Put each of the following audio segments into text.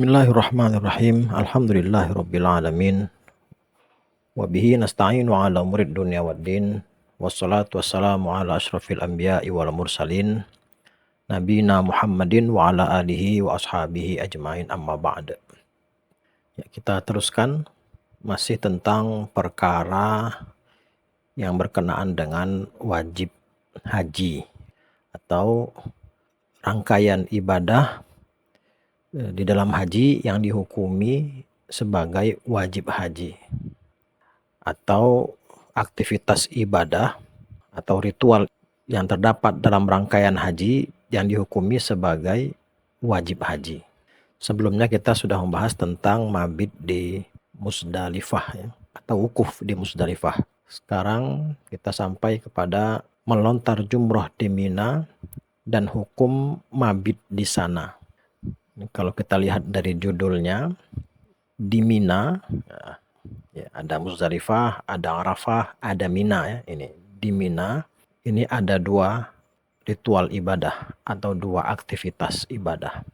Bismillahirrahmanirrahim. Alhamdulillahirabbil alamin. Wa bihi nasta'inu 'ala umurid dunya waddin. Wassalatu wassalamu 'ala asyrafil anbiya'i wal mursalin. Nabiyina Muhammadin wa 'ala alihi wa ashabihi ajmain, amma ba'd. Ya, kita teruskan masih tentang perkara yang berkenaan dengan wajib haji atau rangkaian ibadah di dalam haji yang dihukumi sebagai wajib haji atau aktivitas ibadah atau ritual yang terdapat dalam rangkaian haji yang dihukumi sebagai wajib haji. Sebelumnya kita sudah membahas tentang mabit di Musdalifah ya, atau wukuf di Musdalifah. Sekarang kita sampai kepada melontar jumroh di Mina dan hukum mabit di sana. Kalau kita lihat dari judulnya, di Mina ya, ada Musdalifah, ada Arafah, ada Mina ya. Ini di Mina ini ada dua ritual ibadah atau dua aktivitas ibadah.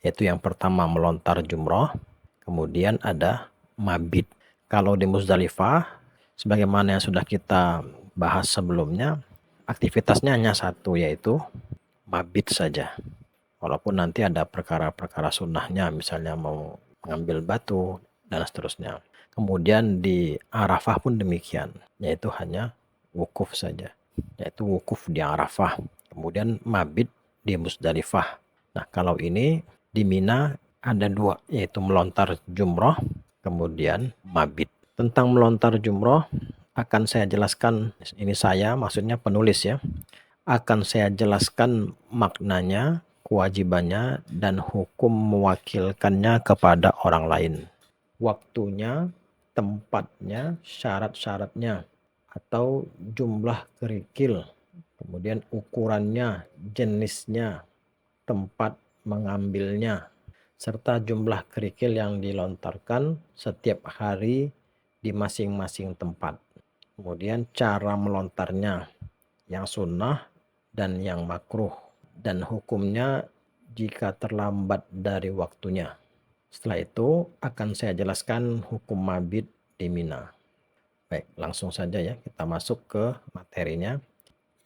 Yaitu yang pertama melontar jumroh, kemudian ada mabit. Kalau di Musdalifah, sebagaimana yang sudah kita bahas sebelumnya, aktivitasnya hanya satu, yaitu mabit saja. Walaupun nanti ada perkara-perkara sunnahnya, misalnya mau mengambil batu dan seterusnya. Kemudian di Arafah pun demikian, yaitu hanya wukuf saja, yaitu wukuf di Arafah. Kemudian mabit di Musdalifah. Nah, kalau ini di Mina ada dua, yaitu melontar jumroh, kemudian mabit. Tentang melontar jumroh akan saya jelaskan, ini saya maksudnya penulis ya, akan saya jelaskan maknanya, kewajibannya, dan hukum mewakilkannya kepada orang lain. Waktunya, tempatnya, syarat-syaratnya, atau jumlah kerikil, kemudian ukurannya, jenisnya, tempat mengambilnya, serta jumlah kerikil yang dilontarkan setiap hari di masing-masing tempat. Kemudian cara melontarnya, yang sunnah dan yang makruh, dan hukumnya jika terlambat dari waktunya. Setelah itu akan saya jelaskan hukum mabit di Mina. Baik, langsung saja ya kita masuk ke materinya,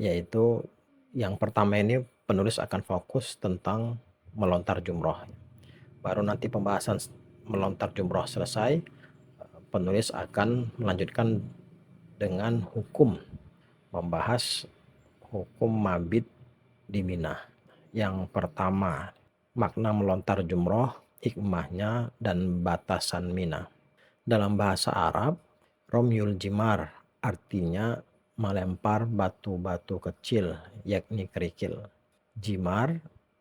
yaitu yang pertama ini penulis akan fokus tentang melontar jumroh. Baru nanti pembahasan melontar jumroh selesai, penulis akan melanjutkan dengan hukum, membahas hukum mabit di Mina. Yang pertama, makna melontar jumroh, hikmahnya, dan batasan Mina. Dalam bahasa Arab, romyul jimar artinya melempar batu-batu kecil, yakni kerikil. Jimar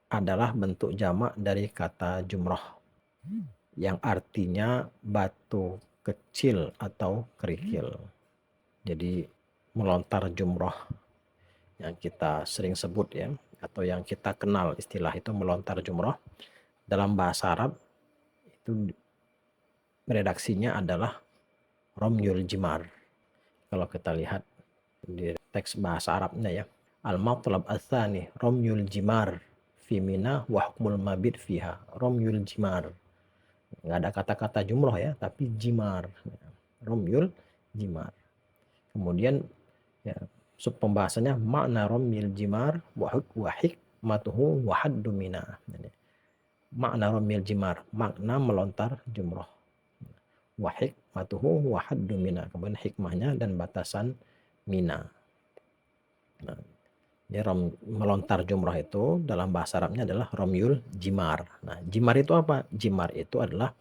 adalah bentuk jamak dari kata jumroh, yang artinya batu kecil atau kerikil. Jadi melontar jumroh yang kita sering sebut ya, atau yang kita kenal istilah itu melontar jumroh, dalam bahasa Arab itu redaksinya adalah romyul jimar. Kalau kita lihat di teks bahasa Arabnya ya, al-matlab ats-tsani romyul jimar fi Mina wa hukmul mabit fiha. Romyul jimar, nggak ada kata-kata jumroh ya, tapi jimar, romyul jimar. Kemudian ya, sub pembahasannya makna romyul jimar wa hikmatuhu wa haddu Mina. Makna romyul jimar, makna melontar jumroh. Wa hikmatuhu wa haddu Mina, kemudian hikmahnya dan batasan Mina. Nah, melontar jumroh itu dalam bahasa Arabnya adalah romyul jimar. Nah, jimar itu apa? Jimar itu adalah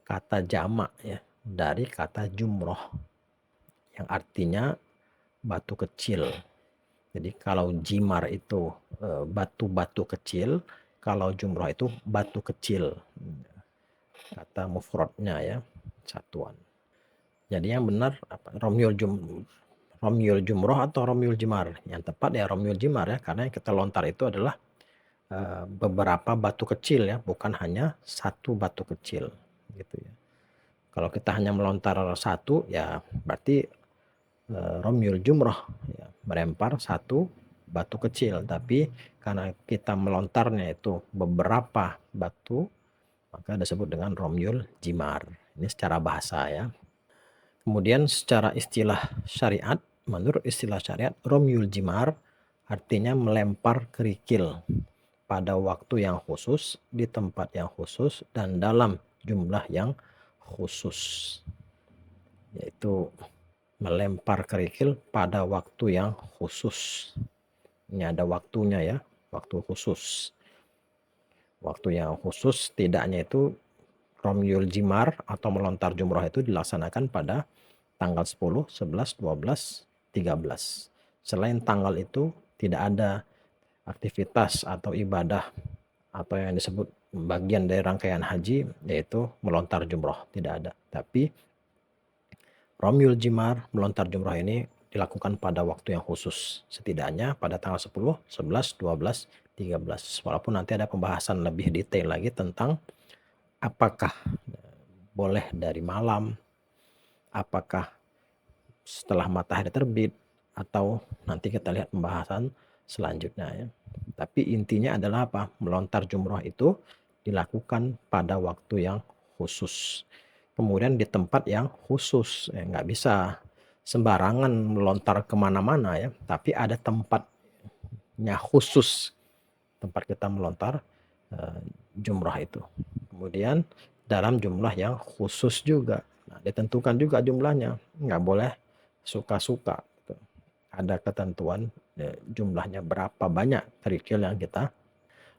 kata jamak ya dari kata jumroh, yang artinya batu kecil. Jadi kalau jimar itu batu-batu kecil, kalau jumroh itu batu kecil. Kata mufradnya ya, satuan. Jadi yang benar apa? Romyul jumroh atau romyul jimar? Yang tepat ya romyul jimar ya, karena yang kita lontar itu adalah beberapa batu kecil ya, bukan hanya satu batu kecil gitu ya. Kalau kita hanya melontar satu ya berarti romyul jumroh ya, melempar satu batu kecil. Tapi karena kita melontarnya itu beberapa batu, maka disebut dengan Romyul Jimar. Ini secara bahasa ya. Kemudian secara istilah syariat, menurut istilah syariat, Romyul Jimar artinya melempar kerikil pada waktu yang khusus, di tempat yang khusus, dan dalam jumlah yang khusus. Yaitu melempar kerikil pada waktu yang khusus. Ini ada waktunya ya, waktu khusus. Waktu yang khusus tidaknya itu Romyul Jimar atau melontar jumroh itu dilaksanakan pada tanggal 10, 11, 12, 13. Selain tanggal itu tidak ada aktivitas atau ibadah atau yang disebut bagian dari rangkaian haji yaitu melontar jumroh, tidak ada. Tapi Romyul Jimar melontar jumroh ini dilakukan pada waktu yang khusus, setidaknya pada tanggal 10, 11, 12, 13. Walaupun nanti ada pembahasan lebih detail lagi tentang apakah boleh dari malam, apakah setelah matahari terbit, atau nanti kita lihat pembahasan selanjutnya ya. Tapi intinya adalah apa? Melontar jumroh itu dilakukan pada waktu yang khusus. Kemudian di tempat yang khusus. Nggak bisa sembarangan melontar kemana-mana ya. Tapi ada tempatnya khusus. Tempat kita melontar jumroh itu. Kemudian dalam jumlah yang khusus juga. Nah, ditentukan juga jumlahnya. Nggak boleh suka-suka. Ada ketentuan jumlahnya berapa banyak kerikil yang kita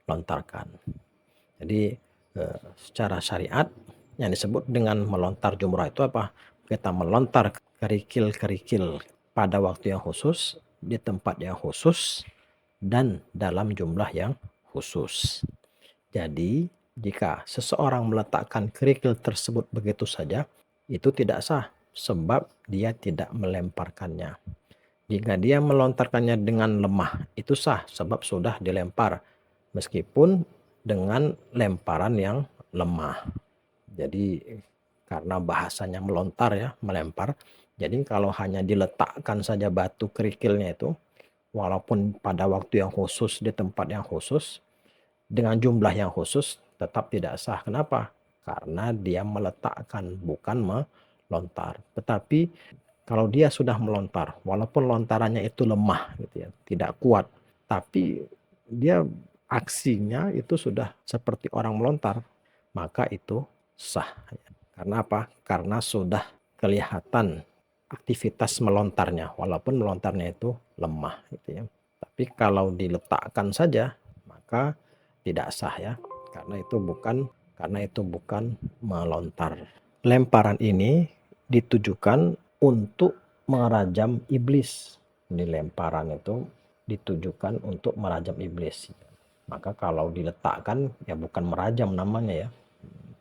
lontarkan. Jadi secara syariat yang disebut dengan melontar jumrah itu apa? Kita melontar kerikil-kerikil pada waktu yang khusus, di tempat yang khusus, dan dalam jumlah yang khusus. Jadi jika seseorang meletakkan kerikil tersebut begitu saja, itu tidak sah sebab dia tidak melemparkannya. Jika dia melontarkannya dengan lemah, itu sah sebab sudah dilempar meskipun dengan lemparan yang lemah. Jadi karena bahasanya melontar ya, melempar. Jadi kalau hanya diletakkan saja batu kerikilnya itu, walaupun pada waktu yang khusus, di tempat yang khusus, dengan jumlah yang khusus, tetap tidak sah. Kenapa? Karena dia meletakkan, bukan melontar. Tetapi kalau dia sudah melontar, walaupun lontarannya itu lemah, gitu ya, tidak kuat, tapi dia aksinya itu sudah seperti orang melontar, maka itu sah. Karena apa? Karena sudah kelihatan aktivitas melontarnya, walaupun melontarnya itu lemah, gitu ya. Tapi kalau diletakkan saja, maka tidak sah ya, karena itu bukan melontar. Lemparan ini ditujukan untuk merajam iblis. Ini lemparan itu ditujukan untuk merajam iblis. Maka kalau diletakkan ya bukan merajam namanya ya,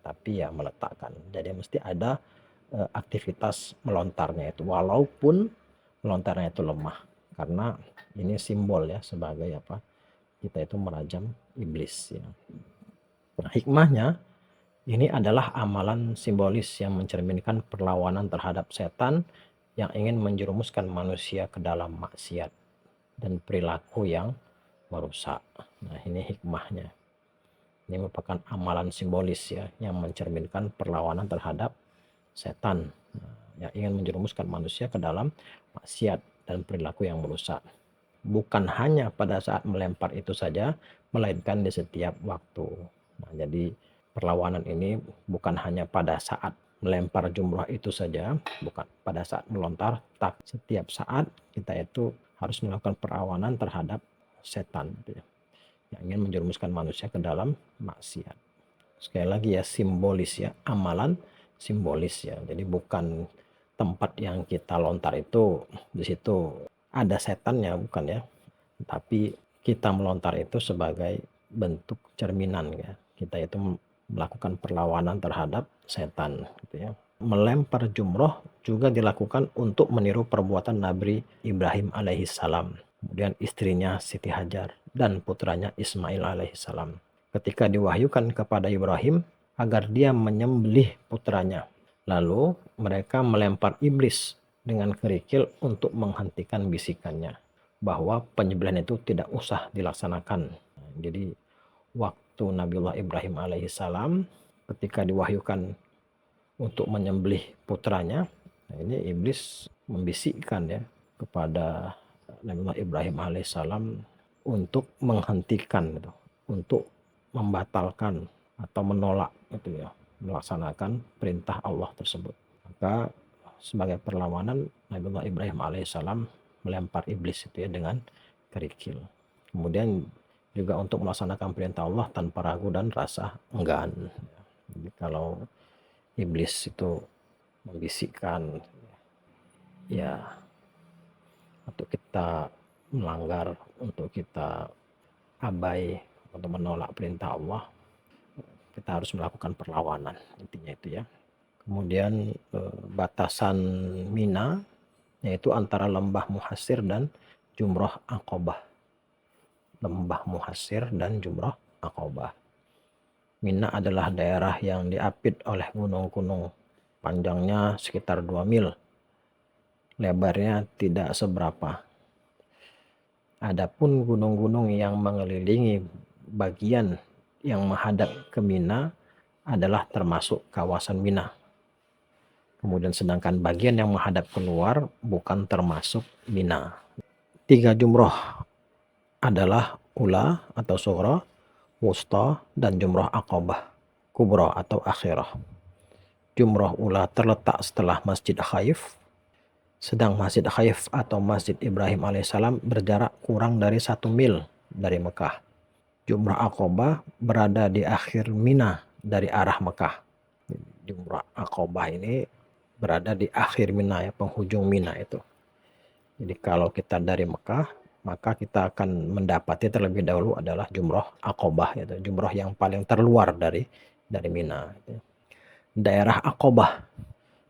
tapi ya meletakkan. Jadi mesti ada aktivitas melontarnya itu, walaupun melontarnya itu lemah, karena ini simbol ya sebagai apa? Kita itu merajam iblis ya. Nah, hikmahnya ini adalah amalan simbolis yang mencerminkan perlawanan terhadap setan yang ingin menjerumuskan manusia ke dalam maksiat dan perilaku yang merusak. Nah, ini hikmahnya. Ini merupakan amalan simbolis ya yang mencerminkan perlawanan terhadap setan yang ingin menjerumuskan manusia ke dalam maksiat dan perilaku yang merusak. Bukan hanya pada saat melempar itu saja, melainkan di setiap waktu. Nah, jadi perlawanan ini bukan hanya pada saat melempar jumrah itu saja, bukan pada saat melontar, tapi setiap saat kita itu harus melakukan perlawanan terhadap setan gitu ya, yang ingin menjerumuskan manusia ke dalam maksiat. Sekali lagi ya, simbolis ya, amalan simbolis ya. Jadi bukan tempat yang kita lontar itu di situ ada setannya, bukan ya. Tapi kita melontar itu sebagai bentuk cerminan ya. Kita itu melakukan perlawanan terhadap setan gitu ya. Melempar jumroh juga dilakukan untuk meniru perbuatan Nabi Ibrahim alaihissalam, kemudian istrinya Siti Hajar dan putranya Ismail alaihissalam. Ketika diwahyukan kepada Ibrahim agar dia menyembelih putranya, lalu mereka melempar iblis dengan kerikil untuk menghentikan bisikannya bahwa penyembelihan itu tidak usah dilaksanakan. Jadi waktu Nabiullah Ibrahim alaihissalam ketika diwahyukan untuk menyembelih putranya, nah ini iblis membisikkan ya kepada Nabi Ibrahim alaihissalam untuk menghentikan gitu, untuk membatalkan atau menolak gitu ya, melaksanakan perintah Allah tersebut. Maka sebagai perlawanan Nabi Ibrahim alaihissalam melempar iblis itu ya dengan kerikil. Kemudian juga untuk melaksanakan perintah Allah tanpa ragu dan rasa enggan. Jadi kalau iblis itu membisikkan ya untuk kita melanggar, untuk kita abai, untuk menolak perintah Allah, kita harus melakukan perlawanan, intinya itu ya. Kemudian batasan Mina yaitu antara lembah Muhasir dan Jumroh Aqobah. Lembah Muhasir dan Jumroh Aqobah. Mina adalah daerah yang diapit oleh gunung-gunung, panjangnya sekitar 2 mil, lebarnya tidak seberapa. Adapun gunung-gunung yang mengelilingi bagian yang menghadap ke Mina adalah termasuk kawasan Mina. Kemudian sedangkan bagian yang menghadap keluar bukan termasuk Mina. 3 jumroh adalah Ula atau Sughra, Wusta, dan Jumroh Aqobah, Kubra atau Akhirah. Jumroh Ula terletak setelah Masjid Khaif, sedang Masjid Khaif atau Masjid Ibrahim alaihissalam berjarak kurang dari 1 mil dari Mekah. Jumrah Aqobah berada di akhir Mina dari arah Mekah. Jumrah Aqobah ini berada di akhir Mina ya, penghujung Mina itu. Jadi kalau kita dari Mekah, maka kita akan mendapati terlebih dahulu adalah Jumrah Aqobah, yaitu jumrah yang paling terluar dari Mina. Daerah Aqobah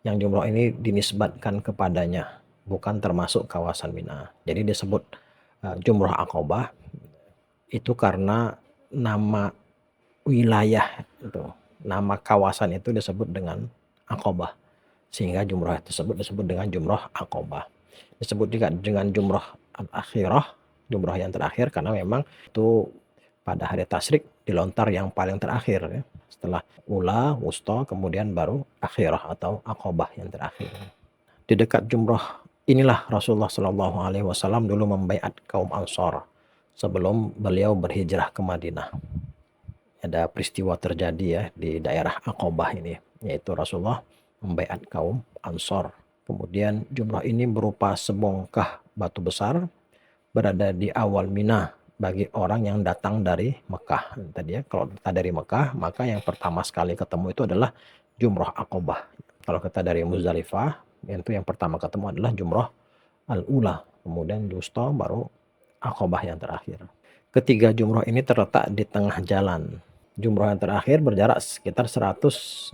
yang jumrah ini dinisbatkan kepadanya, bukan termasuk kawasan Mina. Jadi disebut Jumrah Aqobah itu karena nama wilayah itu, nama kawasan itu disebut dengan Aqobah, sehingga jumrah tersebut disebut dengan Jumrah Aqobah. Disebut juga dengan Jumrah Al-Akhirah, jumrah yang terakhir, karena memang itu pada hari tasyrik dilontar yang paling terakhir ya. Setelah Ula, Wusta, kemudian baru Akhirah atau Aqobah yang terakhir. Di dekat jumrah inilah Rasulullah Shallallahu Alaihi Wasallam dulu membaiat kaum Ansor sebelum beliau berhijrah ke Madinah. Ada peristiwa terjadi ya di daerah Aqobah ini, yaitu Rasulullah membaiat kaum Ansor. Kemudian jumrah ini berupa sebongkah batu besar berada di awal Mina bagi orang yang datang dari Mekah. Tadi ya, kalau kita dari Mekah, maka yang pertama sekali ketemu itu adalah Jumrah Aqobah. Kalau kita dari Muzdalifah, itu yang pertama ketemu adalah Jumrah Al-Ula, kemudian Wusta, baru Aqobah yang terakhir. Ketiga jumrah ini terletak di tengah jalan. Jumrah yang terakhir berjarak sekitar 155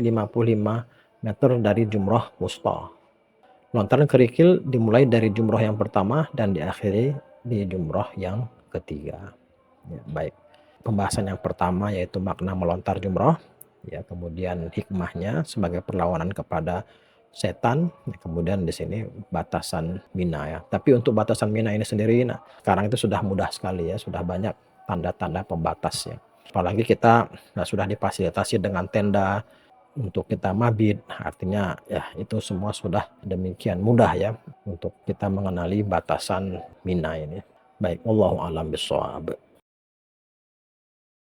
meter dari Jumrah Wusta. Lontaran kerikil dimulai dari jumrah yang pertama dan diakhiri di jumrah yang ketiga. Ya, baik. Pembahasan yang pertama yaitu makna melontar jumrah, ya, kemudian hikmahnya sebagai perlawanan kepada setan, ya, kemudian di sini batasan Mina ya. Tapi untuk batasan Mina ini sendiri, nah, sekarang itu sudah mudah sekali ya, sudah banyak tanda-tanda pembatas ya. Apalagi kita sudah difasilitasi dengan tenda untuk kita mabit, artinya ya itu semua sudah demikian mudah ya untuk kita mengenali batasan Mina ini. Baik, wallahu a'lam bishawab.